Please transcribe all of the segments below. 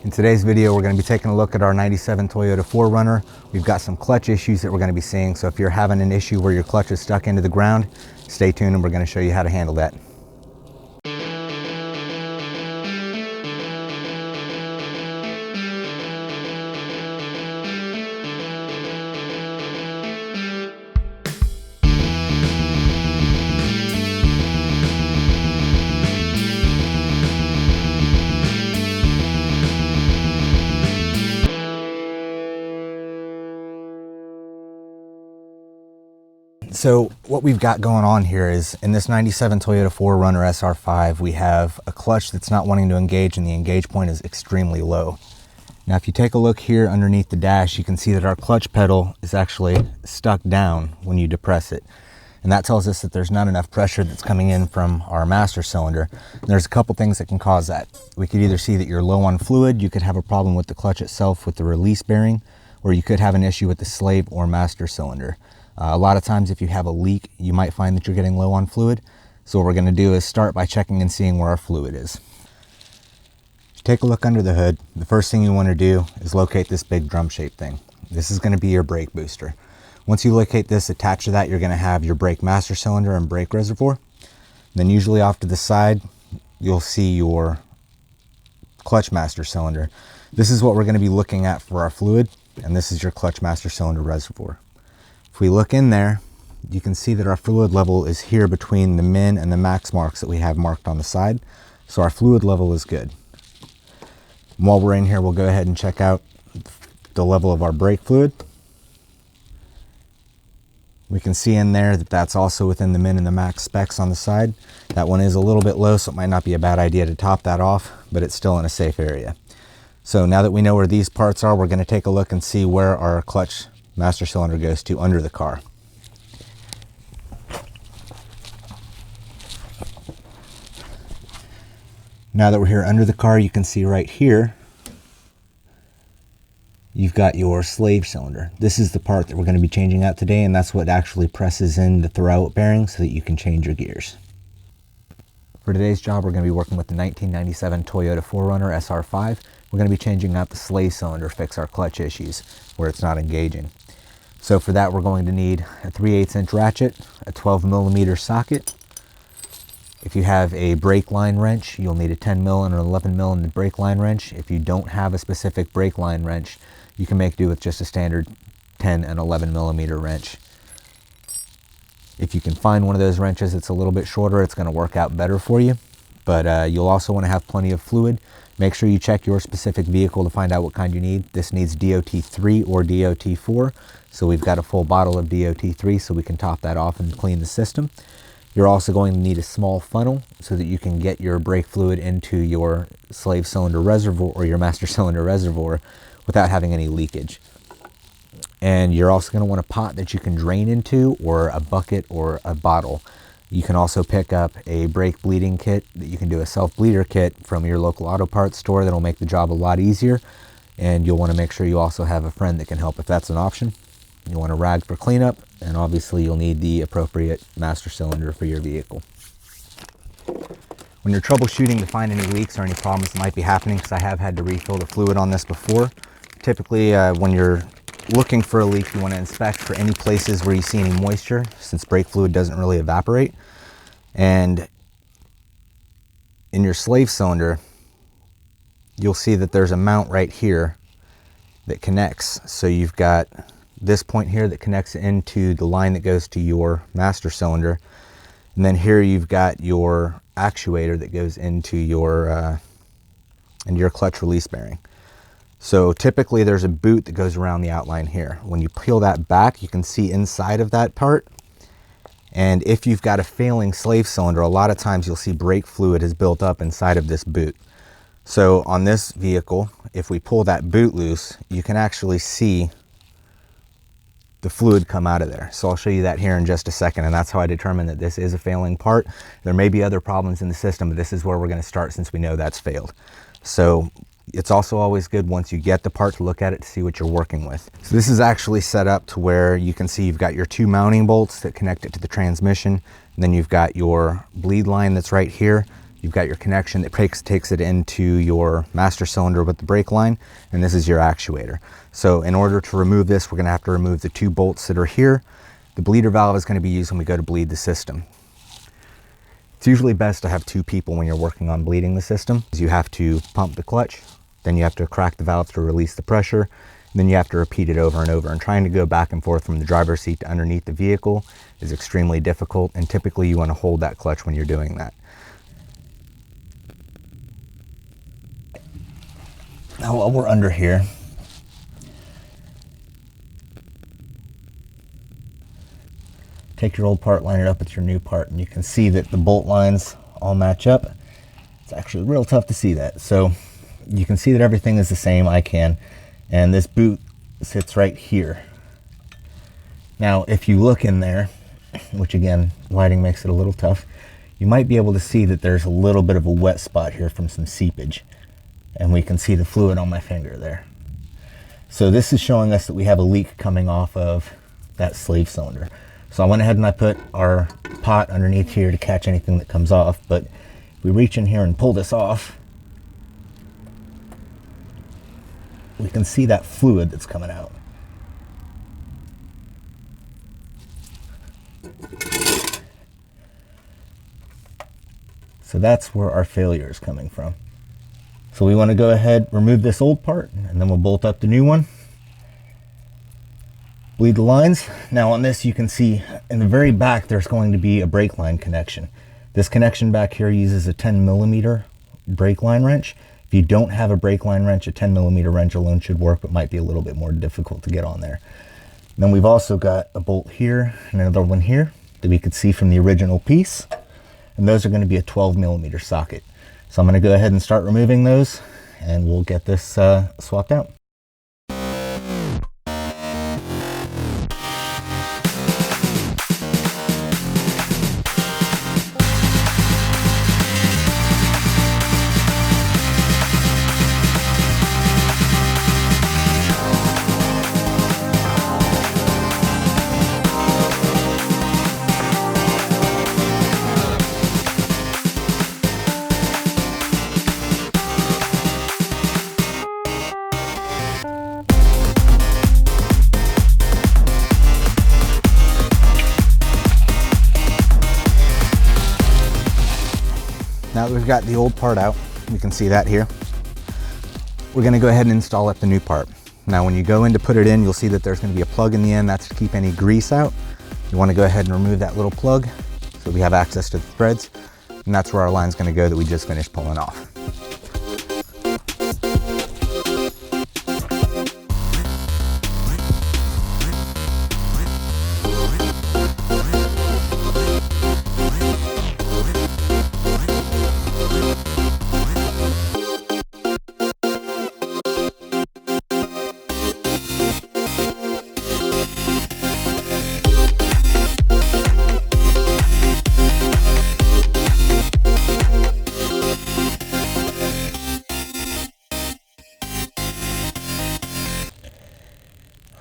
In today's video, we're going to be taking a look at our 97 Toyota 4Runner. We've got some clutch issues that we're going to be seeing, so if you're having an issue where your clutch is stuck into the ground, stay tuned and we're going to show you how to handle that. So what we've got going on here is in this 97 Toyota 4Runner SR5, we have a clutch that's not wanting to engage and the engage point is extremely low. Now, if you take a look here underneath the dash, you can see that our clutch pedal is actually stuck down when you depress it. And that tells us that there's not enough pressure that's coming in from our master cylinder. And there's a couple things that can cause that. We could either see that you're low on fluid, you could have a problem with the clutch itself with the release bearing, or you could have an issue with the slave or master cylinder. A lot of times if you have a leak, you might find that you're getting low on fluid. So what we're going to do is start by checking and seeing where our fluid is. Take a look under the hood. The first thing you want to do is locate this big drum-shaped thing. This is going to be your brake booster. Once you locate this, attached to that, you're going to have your brake master cylinder and brake reservoir. Then usually off to the side, you'll see your clutch master cylinder. This is what we're going to be looking at for our fluid, and this is your clutch master cylinder reservoir. If we look in there, you can see that our fluid level is here between the min and the max marks that we have marked on the side. So our fluid level is good. And while we're in here, we'll go ahead and check out the level of our brake fluid. We can see in there that that's also within the min and the max specs on the side. That one is a little bit low, so it might not be a bad idea to top that off, but it's still in a safe area. So now that we know where these parts are, we're going to take a look and see where our clutch master cylinder goes to under the car. Now that we're here under the car, you can see right here, you've got your slave cylinder. This is the part that we're going to be changing out today, and that's what actually presses in the throwout bearing so that you can change your gears. For today's job, we're going to be working with the 1997 Toyota 4Runner SR5. We're going to be changing out the slave cylinder, fix our clutch issues where it's not engaging. So for that, we're going to need a 3/8 inch ratchet, a 12mm socket. If you have a brake line wrench, you'll need a 10mm and an 11mm in the brake line wrench. If you don't have a specific brake line wrench, you can make do with just a standard 10 and 11mm wrench. If you can find one of those wrenches that's a little bit shorter, it's going to work out better for you. But you'll also want to have plenty of fluid. Make sure you check your specific vehicle to find out what kind you need. This needs DOT3 or DOT4. So we've got a full bottle of DOT3 so we can top that off and clean the system. You're also going to need a small funnel so that you can get your brake fluid into your slave cylinder reservoir or your master cylinder reservoir without having any leakage. And you're also going to want a pot that you can drain into, or a bucket or a bottle. You can also pick up a brake bleeding kit that you can do a self-bleeder kit from your local auto parts store. That'll make the job a lot easier. And you'll want to make sure you also have a friend that can help if that's an option. You want a rag for cleanup, and obviously you'll need the appropriate master cylinder for your vehicle. When you're troubleshooting to find any leaks or any problems that might be happening, because I have had to refill the fluid on this before, typically when you're looking for a leak, you want to inspect for any places where you see any moisture, since brake fluid doesn't really evaporate. And in your slave cylinder, you'll see that there's a mount right here that connects. So you've got this point here that connects into the line that goes to your master cylinder, and then here you've got your actuator that goes into your clutch release bearing. So typically there's a boot that goes around the outline here. When you peel that back, you can see inside of that part. And if you've got a failing slave cylinder, a lot of times you'll see brake fluid has built up inside of this boot. So on this vehicle, if we pull that boot loose, you can actually see the fluid come out of there. So I'll show you that here in just a second, and that's how I determine that this is a failing part. There may be other problems in the system, but this is where we're going to start since we know that's failed. So it's also always good once you get the part to look at it to see what you're working with. So this is actually set up to where you can see you've got your two mounting bolts that connect it to the transmission, and then you've got your bleed line that's right here. You've got your connection that takes it into your master cylinder with the brake line, and this is your actuator. So in order to remove this, we're going to have to remove the 2 bolts that are here. The bleeder valve is going to be used when we go to bleed the system. It's usually best to have 2 people when you're working on bleeding the system. You have to pump the clutch, then you have to crack the valve to release the pressure, and then you have to repeat it over and over. And trying to go back and forth from the driver's seat to underneath the vehicle is extremely difficult, and typically you want to hold that clutch when you're doing that. Now while we're under here, take your old part, line it up with your new part, and you can see that the bolt lines all match up. It's actually real tough to see that. So you can see that everything is the same, I can, and this boot sits right here. Now if you look in there, which again, lighting makes it a little tough, you might be able to see that there's a little bit of a wet spot here from some seepage, and we can see the fluid on my finger there. So this is showing us that we have a leak coming off of that slave cylinder. So I went ahead and I put our pot underneath here to catch anything that comes off, but if we reach in here and pull this off, we can see that fluid that's coming out. So that's where our failure is coming from. So we want to go ahead, remove this old part, and then we'll bolt up the new one. Bleed the lines. Now on this you can see in the very back there's going to be a brake line connection. This connection back here uses a 10mm brake line wrench. If you don't have a brake line wrench, a 10mm wrench alone should work, but might be a little bit more difficult to get on there. Then we've also got a bolt here and another one here that we could see from the original piece, and those are going to be a 12mm socket. So I'm going to go ahead and start removing those, and we'll get this swapped out. Now that we've got the old part out, you can see that here, we're going to go ahead and install up the new part. Now when you go in to put it in, you'll see that there's going to be a plug in the end. That's to keep any grease out. You want to go ahead and remove that little plug so we have access to the threads, and that's where our line's going to go that we just finished pulling off.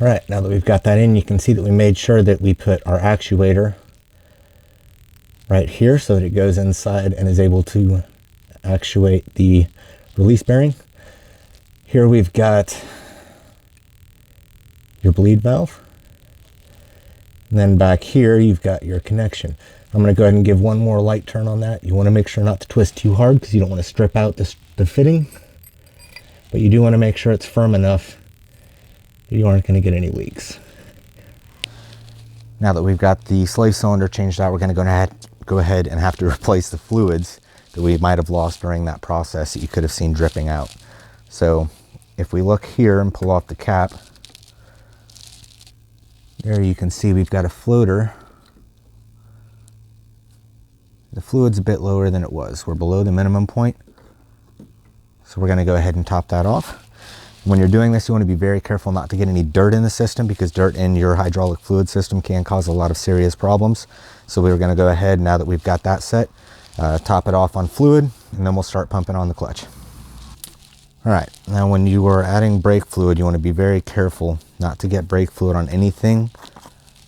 All right, now that we've got that in, you can see that we made sure that we put our actuator right here so that it goes inside and is able to actuate the release bearing. Here we've got your bleed valve. And then back here, you've got your connection. I'm going to go ahead and give one more light turn on that. You want to make sure not to twist too hard because you don't want to strip out the fitting, but you do want to make sure it's firm enough that you aren't going to get any leaks. Now that we've got the slave cylinder changed out, we're going to go ahead and have to replace the fluids that we might have lost during that process that you could have seen dripping out. So if we look here and pull off the cap, there you can see we've got a floater. The fluid's a bit lower than it was. We're below the minimum point. So we're going to go ahead and top that off. When you're doing this, you want to be very careful not to get any dirt in the system, because dirt in your hydraulic fluid system can cause a lot of serious problems. So we're going to go ahead, now that we've got that set, top it off on fluid, and then we'll start pumping on the clutch. All right, now when you are adding brake fluid, you want to be very careful not to get brake fluid on anything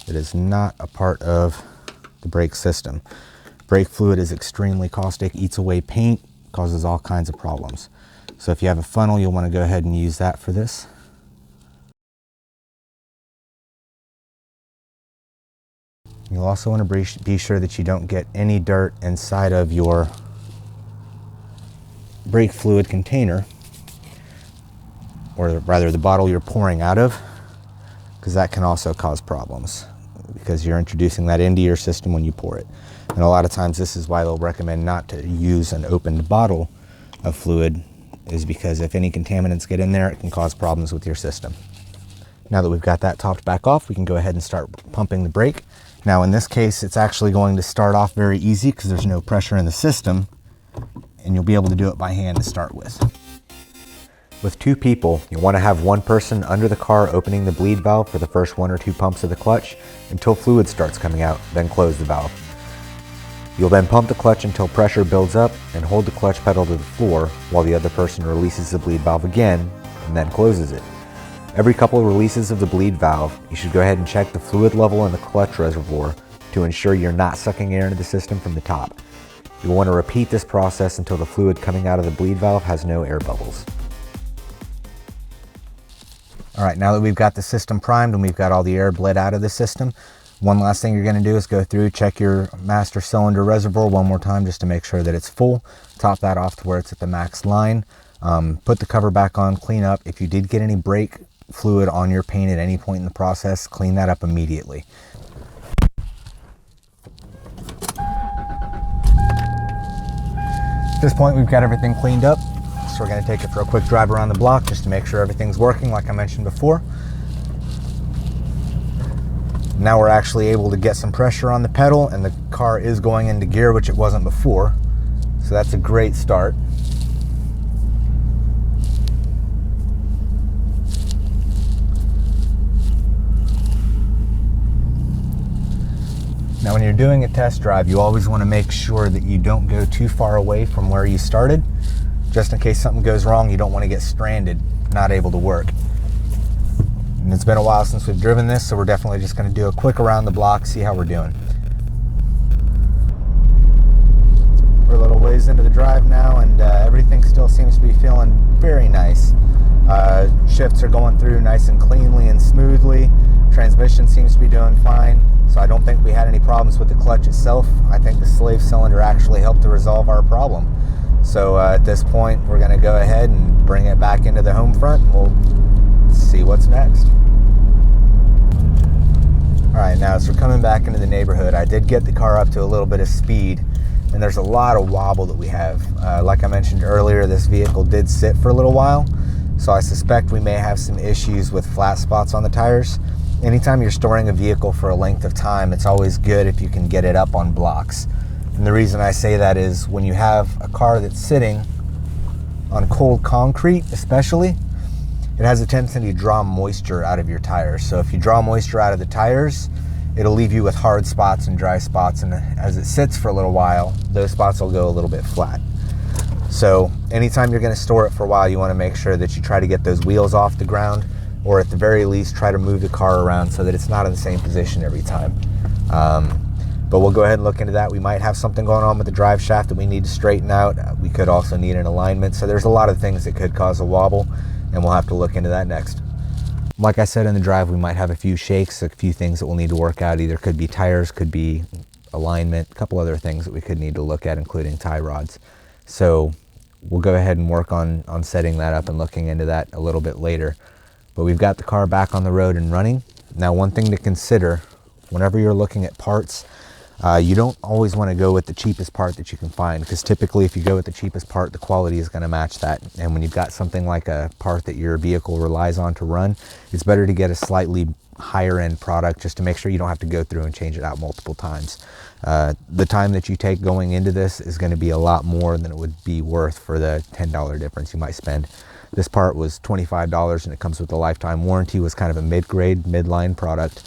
that is not a part of the brake system. Brake fluid is extremely caustic, eats away paint, causes all kinds of problems. So if you have a funnel, you'll want to go ahead and use that for this. You'll also want to be sure that you don't get any dirt inside of your brake fluid container, or rather the bottle you're pouring out of, because that can also cause problems because you're introducing that into your system when you pour it. And a lot of times this is why they'll recommend not to use an opened bottle of fluid, is because if any contaminants get in there, it can cause problems with your system. Now that we've got that topped back off, we can go ahead and start pumping the brake. Now in this case, it's actually going to start off very easy because there's no pressure in the system, and you'll be able to do it by hand to start with. With 2 people, you want to have one person under the car opening the bleed valve for the first 1 or 2 pumps of the clutch until fluid starts coming out, then close the valve. You'll then pump the clutch until pressure builds up and hold the clutch pedal to the floor while the other person releases the bleed valve again and then closes it. Every couple of releases of the bleed valve, you should go ahead and check the fluid level in the clutch reservoir to ensure you're not sucking air into the system from the top. You'll want to repeat this process until the fluid coming out of the bleed valve has no air bubbles. All right, now that we've got the system primed and we've got all the air bled out of the system, one last thing you're going to do is go through, check your master cylinder reservoir one more time just to make sure that it's full. Top that off to where it's at the max line. Put the cover back on, clean up. If you did get any brake fluid on your paint at any point in the process, clean that up immediately. At this point, we've got everything cleaned up, so we're going to take it for a quick drive around the block just to make sure everything's working like I mentioned before. Now we're actually able to get some pressure on the pedal, and the car is going into gear, which it wasn't before, so that's a great start. Now when you're doing a test drive, you always want to make sure that you don't go too far away from where you started. Just in case something goes wrong, you don't want to get stranded, not able to work. And it's been a while since we've driven this, so we're definitely just going to do a quick around the block, see how we're doing. We're a little ways into the drive now, and everything still seems to be feeling very nice. Shifts are going through nice and cleanly and smoothly. Transmission seems to be doing fine, so I don't think we had any problems with the clutch itself. I think the slave cylinder actually helped to resolve our problem. So at this point, we're going to go ahead and bring it back into the home front, and we'll see what's next. All right, now as we're coming back into the neighborhood, I did get the car up to a little bit of speed, and there's a lot of wobble that we have. Like I mentioned earlier, this vehicle did sit for a little while, so I suspect we may have some issues with flat spots on the tires. Anytime you're storing a vehicle for a length of time, it's always good if you can get it up on blocks. And the reason I say that is when you have a car that's sitting on cold concrete especially, it has a tendency to draw moisture out of your tires. So if you draw moisture out of the tires, it'll leave you with hard spots and dry spots, and as it sits for a little while, those spots will go a little bit flat. So anytime you're going to store it for a while, you want to make sure that you try to get those wheels off the ground, or at the very least try to move the car around so that it's not in the same position every time. But we'll go ahead and look into that. We might have something going on with the drive shaft that we need to straighten out. We could also need an alignment. So there's a lot of things that could cause a wobble, and we'll have to look into that next. Like I said in the drive, we might have a few shakes, a few things that we'll need to work out. Either could be tires, could be alignment, a couple other things that we could need to look at, including tie rods. So we'll go ahead and work on setting that up and looking into that a little bit later. But we've got the car back on the road and running. Now, one thing to consider whenever you're looking at parts, you don't always want to go with the cheapest part that you can find, because typically if you go with the cheapest part, the quality is going to match that. And when you've got something like a part that your vehicle relies on to run, it's better to get a slightly higher end product just to make sure you don't have to go through and change it out multiple times. The time that you take going into this is going to be a lot more than it would be worth for the $10 difference you might spend. This part was $25 and it comes with a lifetime warranty. Was kind of a mid-grade, midline product.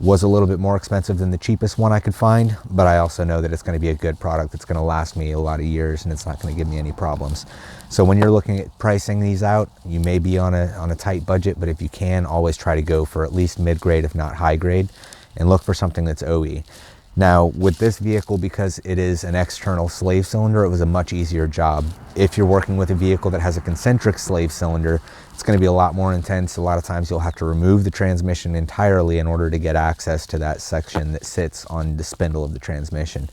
Was a little bit more expensive than the cheapest one I could find, but I also know that it's going to be a good product that's going to last me a lot of years, and it's not going to give me any problems. So when you're looking at pricing these out, you may be on a tight budget, but if you can, always try to go for at least mid-grade, if not high grade, and look for something that's OE. Now with this vehicle, because it is an external slave cylinder, it was a much easier job. If you're working with a vehicle that has a concentric slave cylinder, it's going to be a lot more intense. A lot of times you'll have to remove the transmission entirely in order to get access to that section that sits on the spindle of the transmission.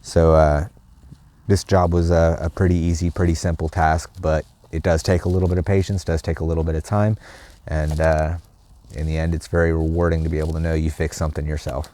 So this job was a pretty easy, pretty simple task, but it does take a little bit of patience, does take a little bit of time, and in the end it's very rewarding to be able to know you fixed something yourself.